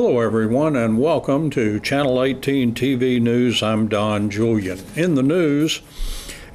Hello everyone and welcome to Channel 18 TV News. I'm Don Julian. In the news,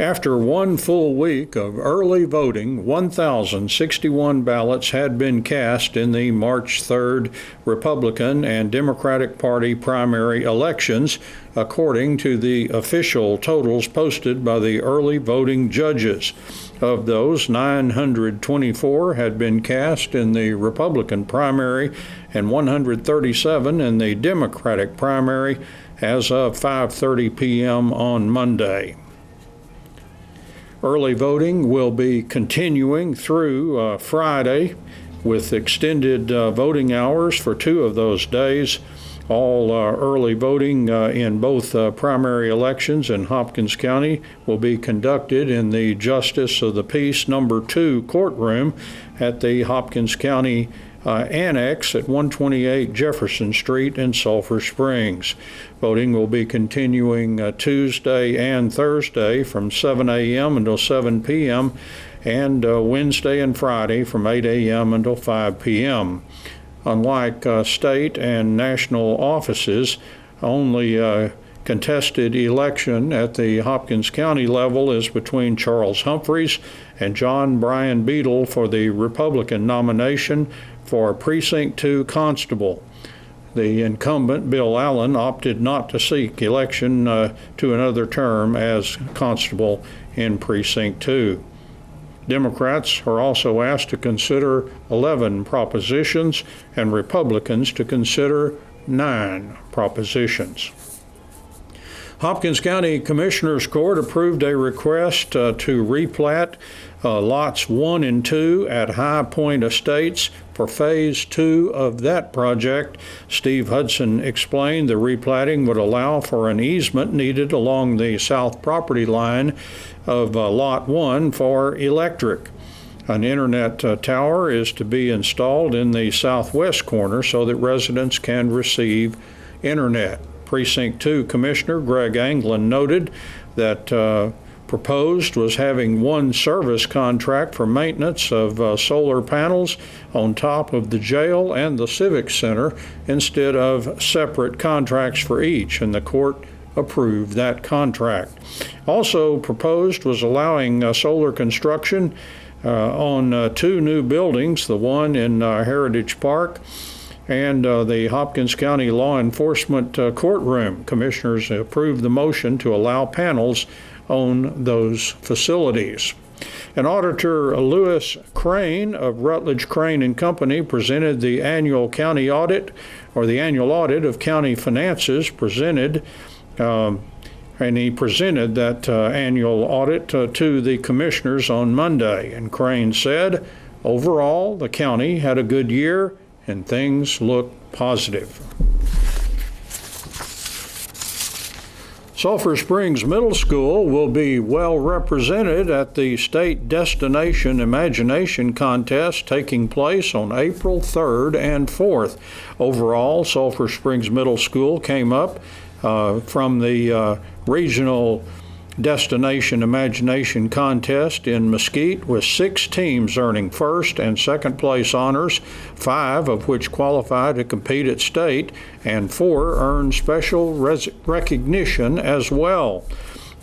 after one full week of early voting, 1,061 ballots had been cast in the March 3rd Republican and Democratic Party primary elections, according to the official totals posted by the early voting judges. Of those, 924 had been cast in the Republican primary and 137 in the Democratic primary as of 5:30 p.m. on Monday. Early voting will be continuing through Friday with extended voting hours for 2 of those days. All early voting in both primary elections in Hopkins County will be conducted in the Justice of the Peace No. 2 courtroom at the Hopkins County Annex at 128 Jefferson Street in Sulphur Springs. Voting will be continuing Tuesday and Thursday from 7 a.m. until 7 p.m. and Wednesday and Friday from 8 a.m. until 5 p.m. Unlike state and national offices, only contested election at the Hopkins County level is between Charles Humphreys and John Brian Beadle for the Republican nomination for Precinct 2 Constable. The incumbent, Bill Allen, opted not to seek election to another term as constable in Precinct 2. Democrats are also asked to consider 11 propositions and Republicans to consider 9 propositions. Hopkins County Commissioners Court approved a request to replat lots 1 and 2 at High Point Estates for Phase 2 of that project. Steve Hudson explained the replatting would allow for an easement needed along the south property line of Lot 1 for electric. An internet tower is to be installed in the southwest corner so that residents can receive internet. Precinct 2 Commissioner Greg Anglin noted that proposed was having one service contract for maintenance of solar panels on top of the jail and the Civic Center instead of separate contracts for each, and the court approved that contract. Also proposed was allowing solar construction on 2 new buildings, the one in Heritage Park and the Hopkins County Law Enforcement Courtroom. Commissioners approved the motion to allow panels on those facilities. And Auditor Lewis Crane of Rutledge Crane and Company presented the annual county audit, or the annual audit of county finances and he presented that annual audit to the commissioners on Monday. And Crane said, overall, the county had a good year and things look positive. Sulphur Springs Middle School will be well represented at the State Destination Imagination Contest taking place on April 3rd and 4th. Overall, Sulphur Springs Middle School came up from the Regional Destination Imagination Contest in Mesquite with 6 teams earning first and second place honors, 5 of which qualify to compete at state, and 4 earned special recognition as well.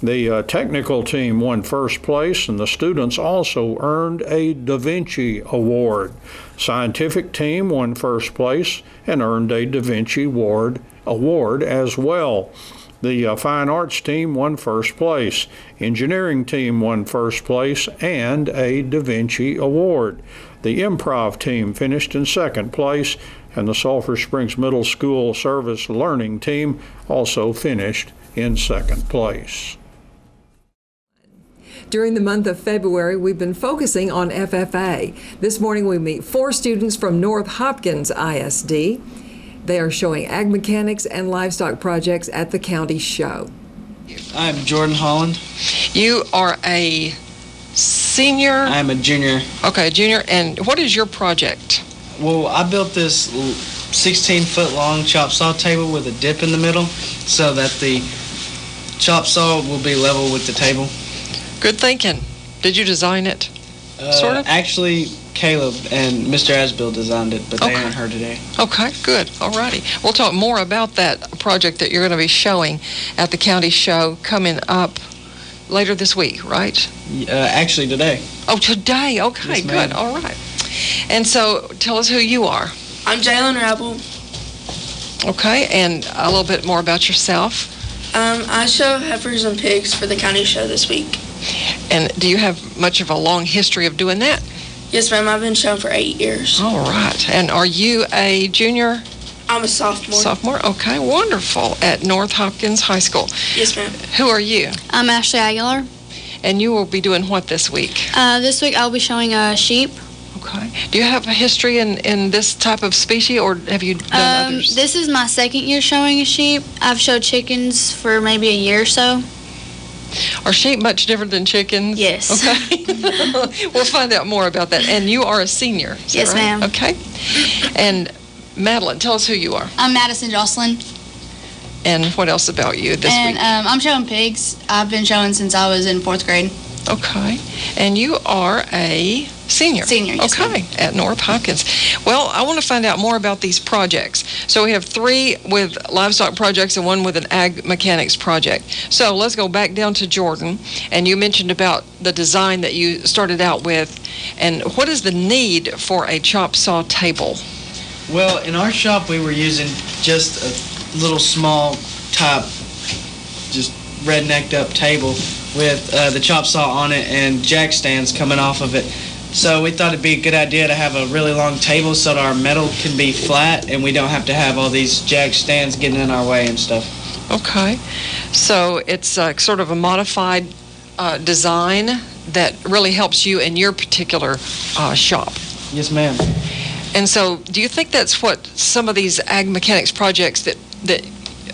The technical team won first place, and the students also earned a Da Vinci Award. Scientific team won first place and earned a Da Vinci Award as well. The Fine Arts team won first place. Engineering team won first place and a Da Vinci Award. The Improv team finished in second place, and the Sulphur Springs Middle School Service Learning team also finished in second place. During the month of February, we've been focusing on FFA. This morning we meet 4 students from North Hopkins ISD. They are showing ag mechanics and livestock projects at the county show. I'm Jordan Holland. You are a senior? I'm a junior. Okay, junior. And what is your project? Well, I built this 16-foot long chop saw table with a dip in the middle so that the chop saw will be level with the table. Good thinking. Did you design it? Sort of? Actually, Caleb and Mr. Asbill designed it, but they Okay. aren't here today. Okay, good. All righty. We'll talk more about that project that you're going to be showing at the county show coming up later this week, right? Actually, today. Oh, today. Okay, Yes, ma'am. good. All right. And so tell us who you are. I'm Jalen Rabel. Okay, and a little bit more about yourself. I show heifers and pigs for the county show this week. And do you have much of a long history of doing that? Yes, ma'am. I've been showing for 8 years. All right. And are you a junior? I'm a sophomore. Sophomore? Okay, wonderful. At North Hopkins High School. Yes, ma'am. Who are you? I'm Ashley Aguilar. And you will be doing what this week? This week I'll be showing sheep. Okay. Do you have a history in this type of species, or have you done others? This is my second year showing a sheep. I've showed chickens for maybe a year or so. Are sheep much different than chickens? Yes. Okay. We'll find out more about that. And you are a senior. Is that Yes, right? ma'am. Okay. And Madeline, tell us who you are. I'm Madison Jocelyn, And what else about you this and week? I'm showing pigs. I've been showing since I was in 4th grade. Okay. And you are a senior. Senior, yes, Okay, at North Hopkins. Well, I want to find out more about these projects. So we have 3 with livestock projects and 1 with an ag mechanics project. So let's go back down to Jordan. And you mentioned about the design that you started out with. And what is the need for a chop saw table? Well, in our shop, we were using just a little small top, just rednecked up table with the chop saw on it and jack stands coming off of it. So we thought it'd be a good idea to have a really long table so that our metal can be flat and we don't have to have all these jack stands getting in our way and stuff. Okay. So it's sort of a modified design that really helps you in your particular shop. Yes, ma'am. And so do you think that's what some of these ag mechanics projects that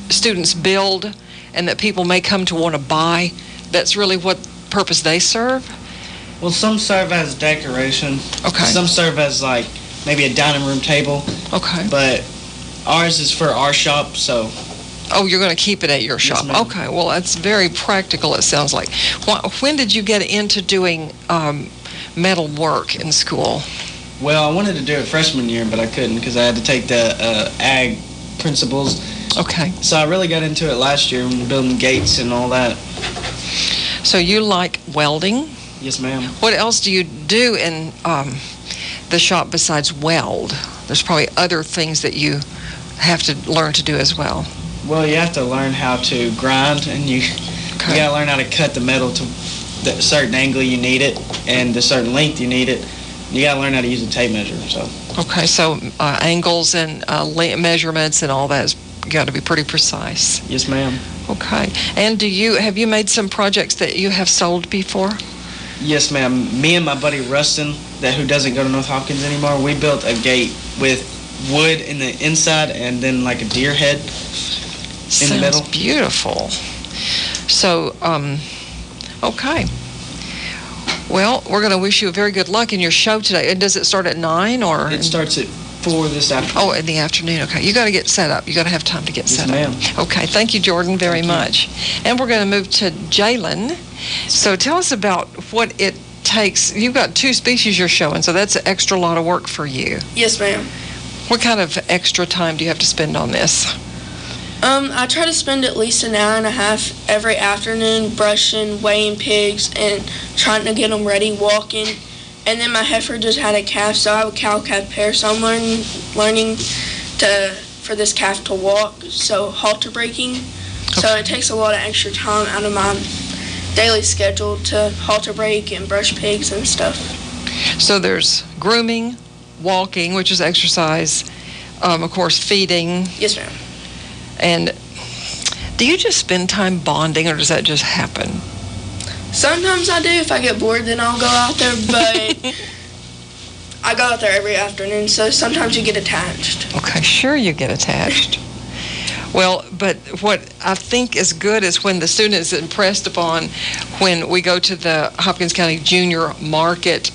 students build and that people may come to want to buy, that's really what purpose they serve? Well, some serve as decoration. Okay. Some serve as like maybe a dining room table. Okay. But ours is for our shop, so. Oh, you're going to keep it at your shop. ma'am. Okay. Well, that's very practical, it sounds like. When did you get into doing metal work in school? Well, I wanted to do it freshman year, but I couldn't because I had to take the ag principles. Okay. So I really got into it last year when building gates and all that. So you like welding? Yes, ma'am. What else do you do in the shop besides weld? There's probably other things that you have to learn to do as well. Well, you have to learn how to grind, and you Okay. got to learn how to cut the metal to the certain angle you need it and the certain length you need it. You got to learn how to use a tape measure. So. Okay, so angles and measurements and all that has got to be pretty precise. Yes, ma'am. Okay, and have you made some projects that you have sold before? Yes, ma'am. Me and my buddy Rustin, who doesn't go to North Hopkins anymore, we built a gate with wood in the inside and then like a deer head in the middle. Sounds beautiful. So, okay. Well, we're going to wish you very good luck in your show today. And does it start at 9 or? It starts at 4 this afternoon. Oh, in the afternoon. Okay. You got to get set up. You got to have time to get set ma'am. up. Okay. Thank you, Jordan, very much. And we're going to move to Jalen. So tell us about what it takes. You've got 2 species you're showing, so that's an extra lot of work for you. Yes, ma'am. What kind of extra time do you have to spend on this? I try to spend at least an hour and a half every afternoon brushing, weighing pigs, and trying to get them ready, walking. And then my heifer just had a calf, so I have a cow-calf pair, so I'm learning for this calf to walk, so halter breaking. So it takes a lot of extra time out of my daily schedule to halter break and brush pigs and stuff. So there's grooming, walking, which is exercise, of course, feeding. Yes, ma'am. And do you just spend time bonding, or does that just happen? Sometimes I do. If I get bored, then I'll go out there, but I go out there every afternoon, so sometimes you get attached. Okay, sure you get attached. Well, but what I think is good is when the student is impressed upon when we go to the Hopkins County Junior Market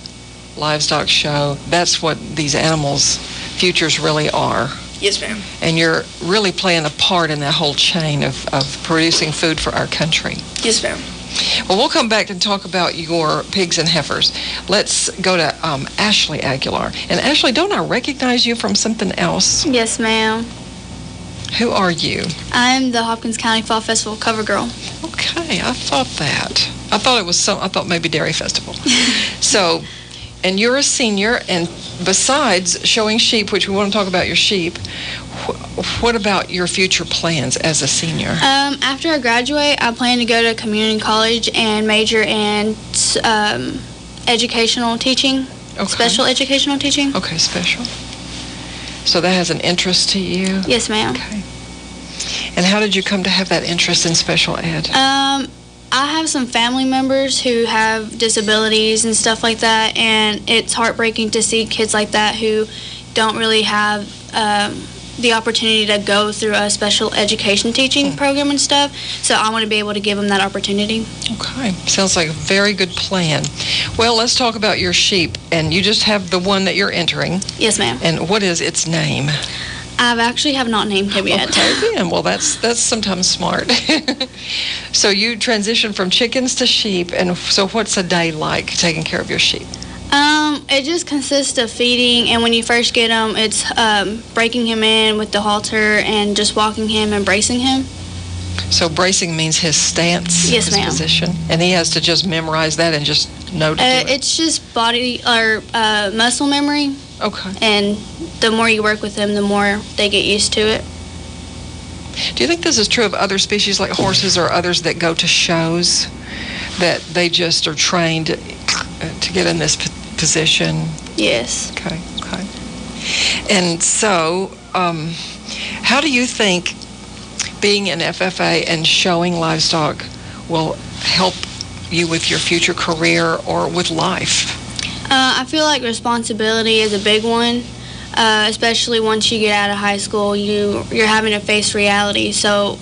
Livestock Show. That's what these animals' futures really are. Yes, ma'am. And you're really playing a part in that whole chain of producing food for our country. Yes, ma'am. Well, we'll come back and talk about your pigs and heifers. Let's go to Ashley Aguilar. And Ashley, don't I recognize you from something else? Yes, ma'am. Who are you? I'm the Hopkins County Fall Festival cover girl. Okay, I thought that. I thought maybe Dairy Festival. So, and you're a senior, and besides showing sheep, which we want to talk about your sheep, what about your future plans as a senior? After I graduate, I plan to go to community college and major in educational teaching, special educational teaching. Okay, special. So that has an interest to you? Yes, ma'am. Okay. And how did you come to have that interest in special ed? I have some family members who have disabilities and stuff like that, and it's heartbreaking to see kids like that who don't really have the opportunity to go through a special education teaching program and stuff. So I want to be able to give them that opportunity. Okay. Sounds like a very good plan. Well, let's talk about your sheep. And you just have the one that you're entering. Yes, ma'am. And what is its name? I actually have not named him yet. Okay, then. Well, that's sometimes smart. So you transition from chickens to sheep, and so what's a day like taking care of your sheep? It just consists of feeding, and when you first get him, it's breaking him in with the halter and just walking him and bracing him. So bracing means his stance, yes, his ma'am. position, and he has to just memorize that and just know to do it. It's just body or muscle memory. Okay. And the more you work with them, the more they get used to it. Do you think this is true of other species like horses or others that go to shows, that they just are trained to get in this position? Yes. Okay. And so, how do you think being an FFA and showing livestock will help you with your future career or with life? I feel like responsibility is a big one, especially once you get out of high school. You're having to face reality. So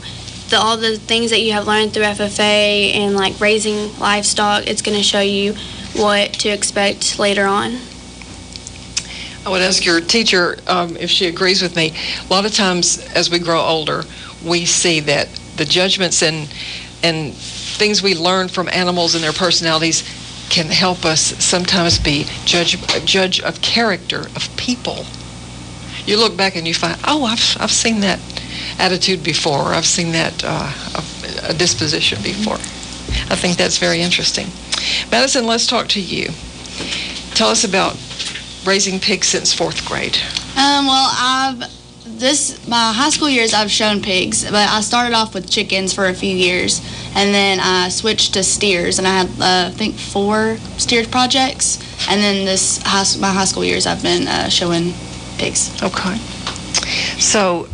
all the things that you have learned through FFA and like raising livestock, it's going to show you what to expect later on. I would ask your teacher if she agrees with me. A lot of times as we grow older, we see that the judgments and things we learn from animals and their personalities can help us sometimes be a judge of character of people. You look back and you find, oh, I've seen that attitude before, or I've seen that a disposition before. I think that's very interesting. Madison, let's talk to you. Tell us about raising pigs since 4th grade. My high school years I've shown pigs, but I started off with chickens for a few years, and then I switched to steers, and I had I think 4 steer projects, and then my high school years I've been showing pigs. Okay. So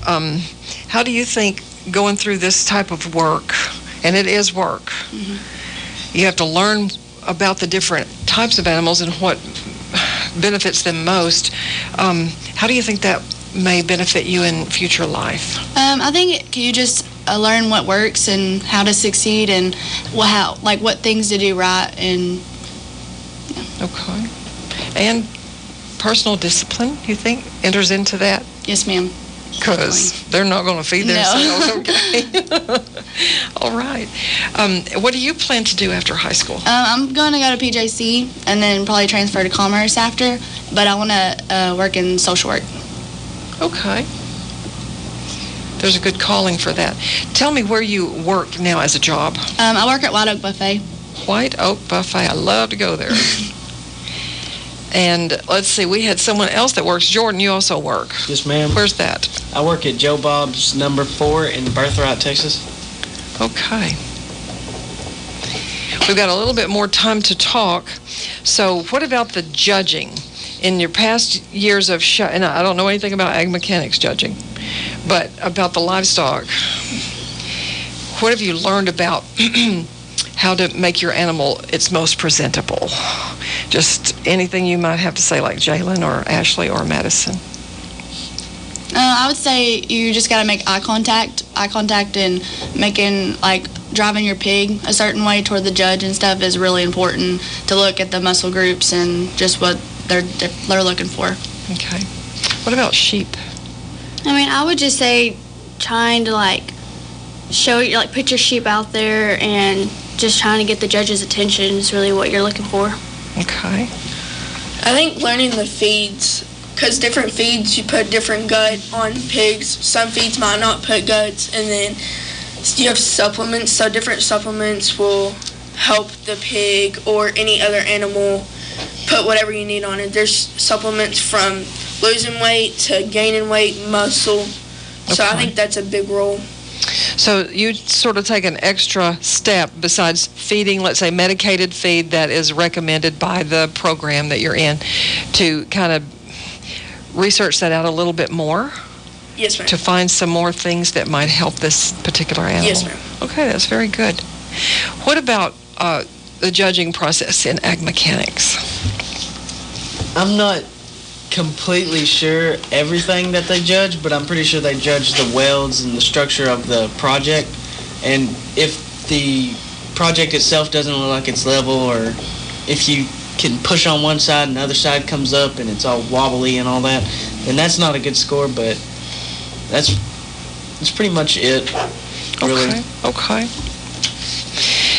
how do you think going through this type of work, and it is work, you have to learn about the different types of animals and what benefits them most. How do you think that may benefit you in future life? I think you just learn what works and how to succeed and what things to do right and. Yeah. Okay. And personal discipline, you think, enters into that? Yes, ma'am. Because they're not going to feed themselves. No. Okay. All right. What do you plan to do after high school? I'm going to go to PJC and then probably transfer to commerce after, but I want to work in social work. Okay. There's a good calling for that. Tell me where you work now as a job. I work at White Oak Buffet. White Oak Buffet. I love to go there. And let's see, we had someone else that works. Jordan, you also work. Yes, ma'am. Where's that? I work at Joe Bob's number 4 in Birthright, Texas. Okay. We've got a little bit more time to talk. So what about the judging? In your past years of and I don't know anything about ag mechanics judging, but about the livestock, what have you learned about how to make your animal its most presentable? Just anything you might have to say, like Jalen or Ashley or Madison. I would say you just got to make eye contact and making, driving your pig a certain way toward the judge and stuff is really important, to look at the muscle groups and just what they're looking for. Okay. What about sheep? I would just say trying to, show, put your sheep out there and just trying to get the judge's attention is really what you're looking for. Okay. I think learning the feeds, because different feeds you put different gut on pigs. Some feeds might not put guts, and then you have supplements, so different supplements will help the pig or any other animal put whatever you need on it. There's supplements from losing weight to gaining weight, muscle. So I think that's a big role. So you sort of take an extra step besides feeding, let's say medicated feed that is recommended by the program that you're in, to kind of research that out a little bit more? Yes, ma'am. To find some more things that might help this particular animal? Yes, ma'am. Okay, that's very good. What about the judging process in ag mechanics? I'm not completely sure everything that they judge, but I'm pretty sure they judge the welds and the structure of the project. And if the project itself doesn't look like it's level, or if you can push on one side and the other side comes up and it's all wobbly and all that, then that's not a good score. But that's pretty much it, really. Okay.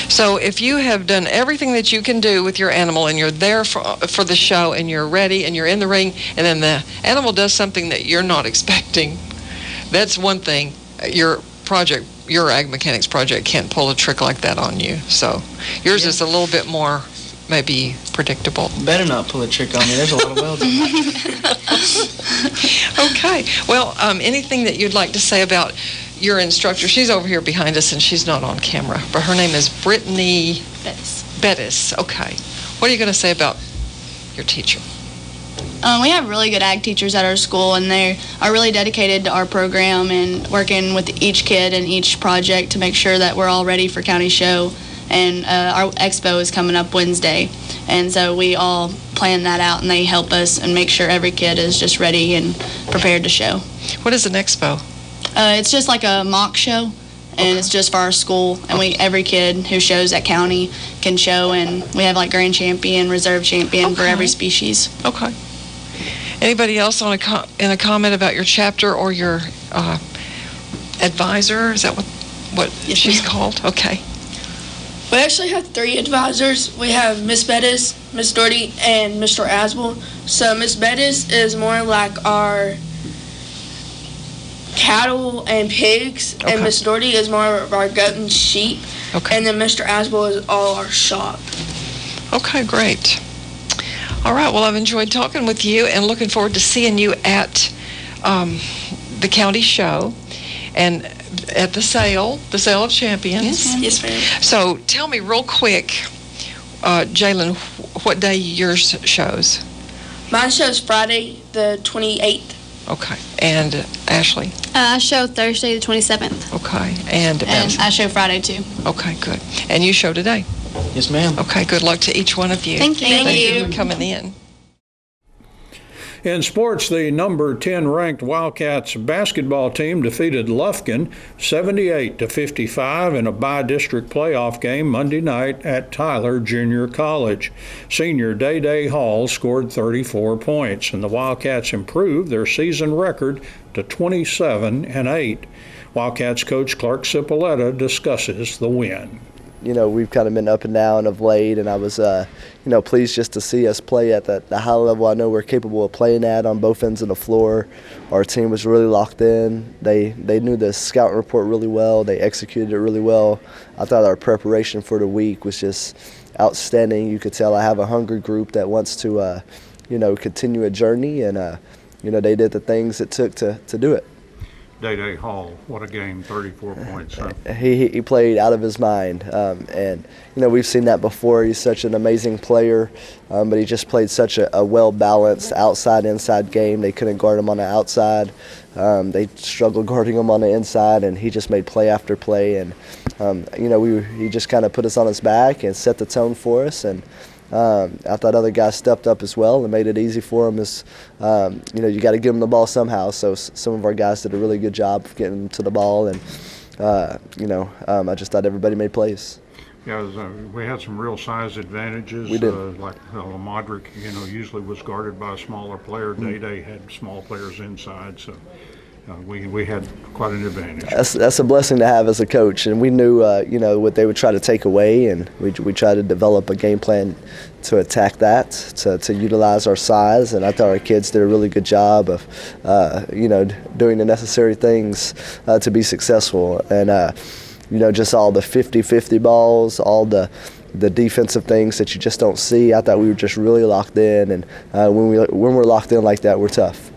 So if you have done everything that you can do with your animal and you're there for the show and you're ready and you're in the ring, and then the animal does something that you're not expecting, that's one thing. Your ag mechanics project can't pull a trick like that on you. So yours is a little bit more maybe predictable. Better not pull a trick on me. There's a lot of welds in there. Okay. Well, anything that you'd like to say about your instructor? She's over here behind us and she's not on camera, but her name is Brittany Bettis. Okay. What are you going to say about your teacher? We have really good ag teachers at our school, and they are really dedicated to our program and working with each kid and each project to make sure that we're all ready for county show. And our expo is coming up Wednesday, and so we all plan that out, and they help us and make sure every kid is just ready and prepared to show. What is an expo? It's just like a mock show, and it's just for our school, and every kid who shows at county can show, and we have like grand champion, reserve champion for every species. Okay. Anybody else in a comment about your chapter or your advisor? Is that what she's called? Okay. We actually have 3 advisors. We have Miss Bettis, Miss Doherty, and Mr. Aswell. So Miss Bettis is more like our cattle and pigs, and Miss Doherty is more of our goat and sheep, and then Mr. Aswell is all our shop. Okay, great. All right, well, I've enjoyed talking with you and looking forward to seeing you at the county show and at the sale of champions. Yes, ma'am. So tell me real quick, Jalen, what day yours shows? Mine shows Friday the 28th. Okay. And Ashley? I show Thursday the 27th. Okay. And I show Friday too. Okay, good. And you show today? Yes, ma'am. Okay, good luck to each one of you. Thank you. Thank you for coming in. In sports, the number 10 ranked Wildcats basketball team defeated Lufkin 78-55 in a bi-district playoff game Monday night at Tyler Junior College. Senior Day Hall scored 34 points, and the Wildcats improved their season record to 27-8. Wildcats coach Clark Cipolletta discusses the win. You know, we've kind of been up and down of late, and I was, pleased just to see us play at the high level I know we're capable of playing at on both ends of the floor. Our team was really locked in. They knew the scouting report really well. They executed it really well. I thought our preparation for the week was just outstanding. You could tell I have a hungry group that wants to, continue a journey, and, they did the things it took to do it. Day Hall, what a game, 34 points. Huh? He played out of his mind, and we've seen that before. He's such an amazing player, but he just played such a well-balanced outside-inside game. They couldn't guard him on the outside. They struggled guarding him on the inside, and he just made play after play. And he just kind of put us on his back and set the tone for us. And I thought other guys stepped up as well and made it easy for him. You got to give him the ball somehow. So some of our guys did a really good job of getting him to the ball, and I just thought everybody made plays. Yeah, we had some real size advantages. We did. Like Lamadrick, usually was guarded by a smaller player. Day had small players inside, so we had quite an advantage. That's a blessing to have as a coach, and we knew what they would try to take away, and we tried to develop a game plan to attack that, to utilize our size, and I thought our kids did a really good job of doing the necessary things to be successful, and just all the 50-50 balls, all the defensive things that you just don't see. I thought we were just really locked in, and when we're locked in like that, we're tough.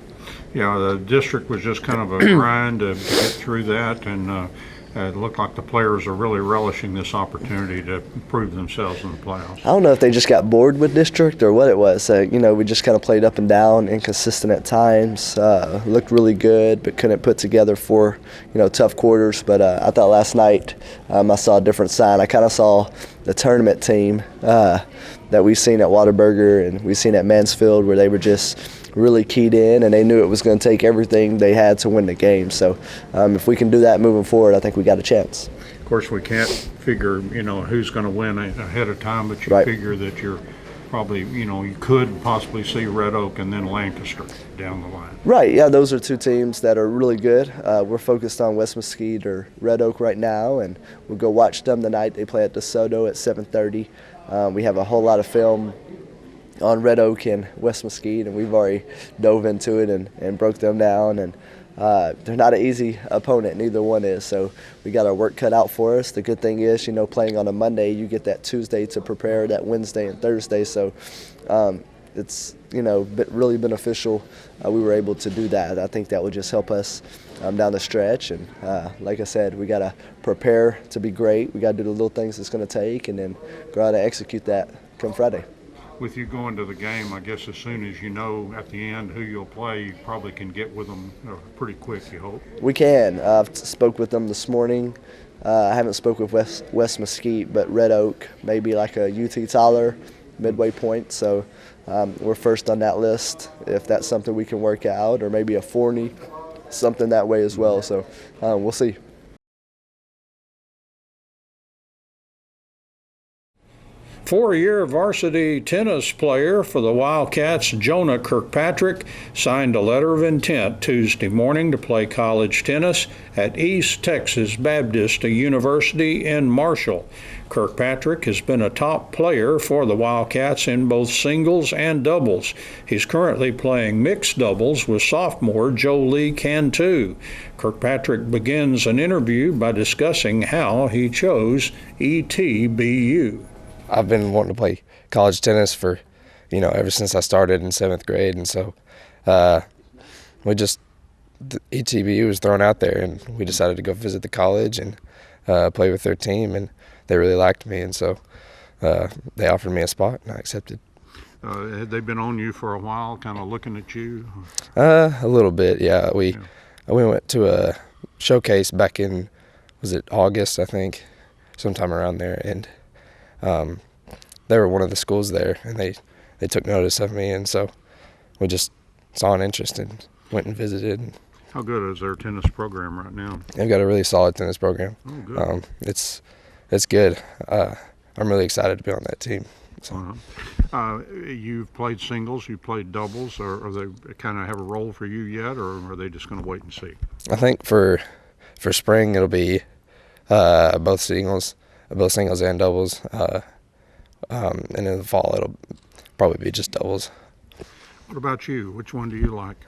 Yeah, the district was just kind of a grind to get through that, and it looked like the players are really relishing this opportunity to prove themselves in the playoffs. I don't know if they just got bored with district or what it was. We just kind of played up and down, inconsistent at times. Looked really good, but couldn't put together 4 tough quarters. But I thought last night I saw a different sign. I kind of saw the tournament team that we've seen at Whataburger and we've seen at Mansfield, where they were just really keyed in, and they knew it was going to take everything they had to win the game. So if we can do that moving forward, I think we got a chance. Of course, we can't figure, who's going to win ahead of time, but you Right. figure that you're probably, you could possibly see Red Oak and then Lancaster down the line. Right, yeah, those are 2 teams that are really good. We're focused on West Mesquite or Red Oak right now, and we'll go watch them tonight. They play at DeSoto at 7:30. We have a whole lot of film on Red Oak and West Mesquite, and we've already dove into it and broke them down, and they're not an easy opponent, neither one is, so we got our work cut out for us. The good thing is, playing on a Monday, you get that Tuesday to prepare, that Wednesday and Thursday, so it's really beneficial. We were able to do that. I think that would just help us down the stretch, and like I said, we got to prepare to be great. We got to do the little things it's going to take, and then go out and execute that come Friday. With you going to the game, I guess as soon as you know at the end who you'll play, you probably can get with them pretty quick, you hope. We can. I've spoke with them this morning. I haven't spoke with West Mesquite, but Red Oak, maybe like a UT Tyler, midway point. So we're first on that list if that's something we can work out, or maybe a Forney, something that way as well. So we'll see. Four-year varsity tennis player for the Wildcats, Jonah Kirkpatrick, signed a letter of intent Tuesday morning to play college tennis at East Texas Baptist University in Marshall. Kirkpatrick has been a top player for the Wildcats in both singles and doubles. He's currently playing mixed doubles with sophomore Jolie Cantu. Kirkpatrick begins an interview by discussing how he chose ETBU. I've been wanting to play college tennis for, ever since I started in 7th grade. And so the ETBU was thrown out there, and we decided to go visit the college and play with their team. And they really liked me. And so they offered me a spot, and I accepted. Had they been on you for a while, kind of looking at you? A little bit, yeah. We went to a showcase back in, was it August, I think, sometime around there. And they were one of the schools there, and they took notice of me, and so we just saw an interest and went and visited. How good is their tennis program right now? They've got a really solid tennis program. Oh, good. It's good. I'm really excited to be on that team. So. You've played singles, you've played doubles, or are they kind of have a role for you yet, or are they just going to wait and see? I think for spring it'll be both singles and doubles, and in the fall it'll probably be just doubles. What about you? Which one do you like?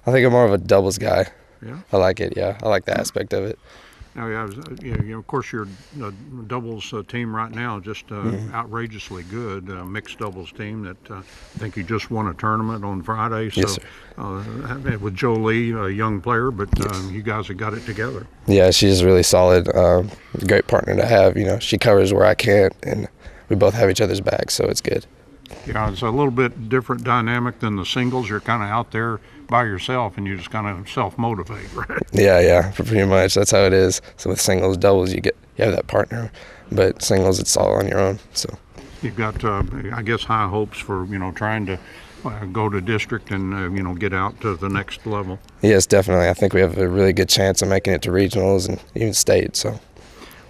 I think I'm more of a doubles guy. Yeah? I like it, yeah. I like the aspect of it. Now, of course, your doubles team right now just outrageously good. Mixed doubles team that I think you just won a tournament on Friday. So, yes, sir. With Jolie, a young player, but yes. You guys have got it together. Yeah, she's really solid. Great partner to have. She covers where I can't, and we both have each other's backs, so it's good. Yeah, it's a little bit different dynamic than the singles. You're kind of out there by yourself, and you just kind of self-motivate, right? Yeah, pretty much. That's how it is. So with singles, doubles, you have that partner, but singles, it's all on your own. So you've got, I guess, high hopes for trying to go to district and get out to the next level. Yes, definitely. I think we have a really good chance of making it to regionals and even state. So,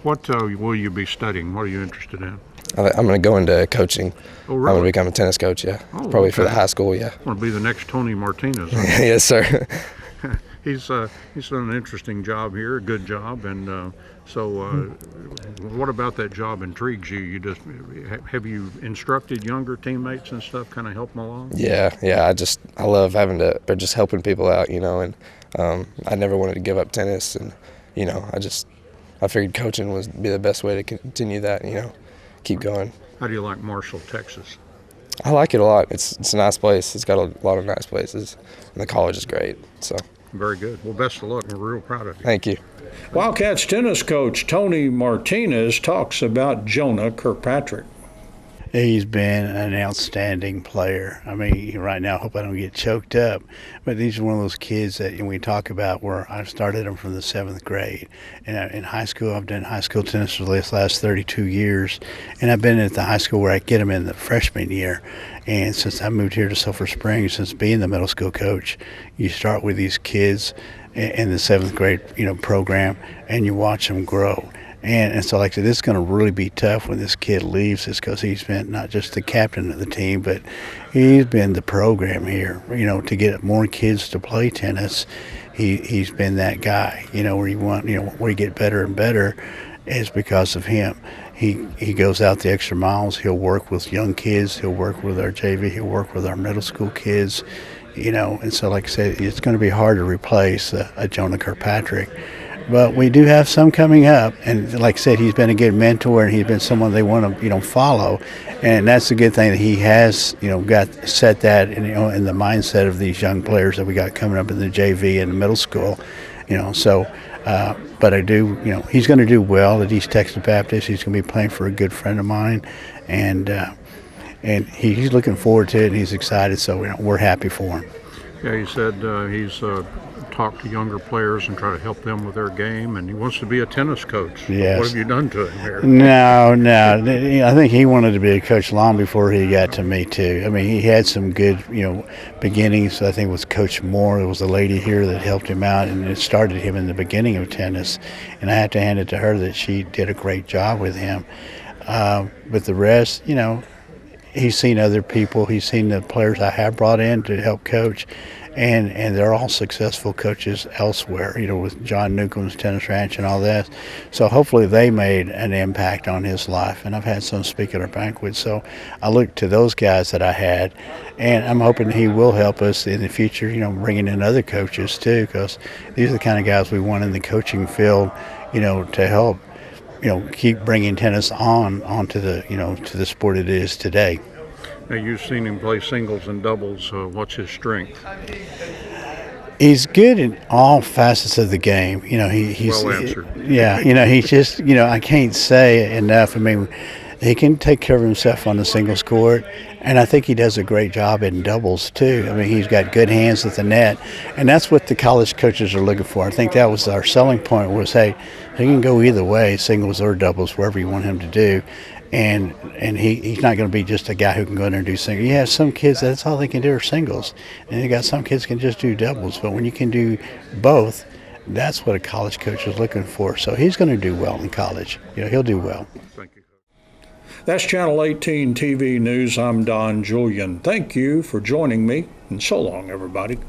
what will you be studying? What are you interested in? I'm going to go into coaching. Oh, really? I'm going to become a tennis coach, yeah. Oh, probably okay. for the high school, yeah. Want to be the next Tony Martinez. Huh? Yes, sir. He's done an interesting job here, a good job, and what about that job intrigues you? Have you instructed younger teammates and stuff, kind of help them along? Yeah. I love having to, or just helping people out, and I never wanted to give up tennis, and I figured coaching would be the best way to continue that, keep going. How do you like Marshall, Texas? I like it a lot. It's a nice place. It's got a lot of nice places, and the college is great. So. Very good. Well, best of luck. We're real proud of you. Thank you. Wildcats tennis coach Tony Martinez talks about Jonah Kirkpatrick. He's been an outstanding player. I mean, right now, I hope I don't get choked up, but he's one of those kids that we talk about where I started him from the 7th grade. And in high school, I've done high school tennis for the last 32 years, and I've been at the high school where I get him in the freshman year. And since I moved here to Sulphur Springs, since being the middle school coach, you start with these kids in the 7th grade, program, and you watch them grow. And so, like I said, this is going to really be tough when this kid leaves us, because he's been not just the captain of the team, but he's been the program here, to get more kids to play tennis. He's been that guy, where you get better and better is because of him. He goes out the extra miles. He'll work with young kids. He'll work with our JV. He'll work with our middle school kids, and so, like I said, it's going to be hard to replace a Jonah Kirkpatrick. But we do have some coming up, and like I said, he's been a good mentor, and he's been someone they want to, follow, and that's a good thing that he has, got set that, in the mindset of these young players that we got coming up in the JV and the middle school, So, but I do, he's going to do well at East Texas Baptist. He's going to be playing for a good friend of mine, and he's looking forward to it, and he's excited. So we're happy for him. Yeah, he said he's talk to younger players and try to help them with their game, and he wants to be a tennis coach. Yes. What have you done to him here? No. I think he wanted to be a coach long before he got to me, too. I mean, he had some good, beginnings. I think it was Coach Moore. There was a lady here that helped him out, and it started him in the beginning of tennis. And I have to hand it to her that she did a great job with him. But the rest, he's seen other people. He's seen the players I have brought in to help coach. And they're all successful coaches elsewhere, with John Newcomb's Tennis Ranch and all that. So hopefully they made an impact on his life. And I've had some speak at our banquet. So I look to those guys that I had, and I'm hoping he will help us in the future, bringing in other coaches too, because these are the kind of guys we want in the coaching field, to help, keep bringing tennis onto the, to the sport it is today. Now, you've seen him play singles and doubles. What's his strength? He's good in all facets of the game. He's well answered. He's just, I can't say enough. I mean, he can take care of himself on the singles court, and I think he does a great job in doubles too. I mean, he's got good hands at the net, and that's what the college coaches are looking for. I think that was our selling point was, hey, he can go either way, singles or doubles, wherever you want him to do. And he's not going to be just a guy who can go in there and do singles. You have some kids, that's all they can do are singles. And you got some kids can just do doubles. But when you can do both, that's what a college coach is looking for. So he's going to do well in college. He'll do well. Thank you. That's Channel 18 TV News. I'm Don Julian. Thank you for joining me, and so long, everybody.